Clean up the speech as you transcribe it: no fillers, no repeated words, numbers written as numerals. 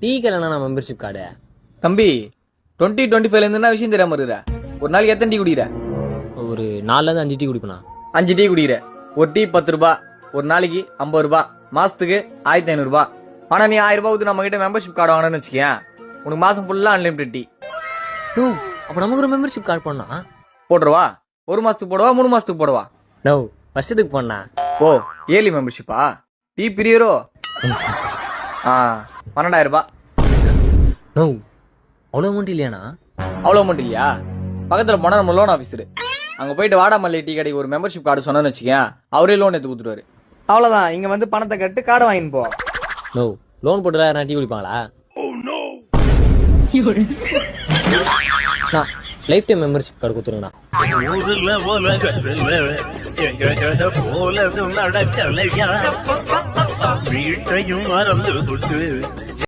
Tea கடைண்ணா membership card. தம்பி 2025 என்ன விஷயம் தெரியாம இருக்கிற? ஒரு நாளைக்கு எத்தனை டீ குடிக்கிற? ஒரு 4 5 டீ குடிப்பேண்ணா. 5 டீ குடிக்கிற. ஒரு டீ 10 ரூபாய், ஒரு நாளைக்கு 50 ரூபாய், மாசத்துக்கு 1500 ரூபாய். ஆனா நீ 1000 ரூபாய் ஊத்து நம்ம கிட்ட மெம்பர்ஷிப் கார்டு வாங்கணும்னு வச்சுக்கேன், உனக்கு மாசம் ஃபுல்லா அன்லிமிட்டட் டீ. நோ, அப்ப நமக்கு ஒரு மெம்பர்ஷிப் கார்டு பண்ணா போடுறவா? 1 மாசத்துக்கு போடவா 3 மாசத்துக்கு போடவா? நோ, வருஷத்துக்கு பண்ணா. ஓ, இயர்லி மெம்பர்ஷிப்பா? டீ பிரியரோ? 12,000 ரூபாய். நோ, அவ்வளோ அமௌண்ட் இல்லையாண்ணா? அவ்வளோ அமௌண்ட் இல்லையா? பக்கத்துல போனா நம்ம லோன் ஆஃபீஸரு, அங்க போயிட்டு வாடாமல்லி டீ கடைக்கு ஒரு மெம்பர்ஷிப் கார்டு சொன்னோன்னு வச்சுக்கேன், அவரே லோன் எடுத்து கொடுத்துருவாரு. அவ்வளவுதான், இங்க வந்து பணத்தை கட்டு கார்டு வாங்கின்னு போ. நோ, லோன் போட்டு யாரா டீ குடிப்பாங்களா? லைஃப் டைம் மெம்பர்ஷிப் கார்டு கொடுத்துருங்கண்ணா. வீட்டையும் மறந்து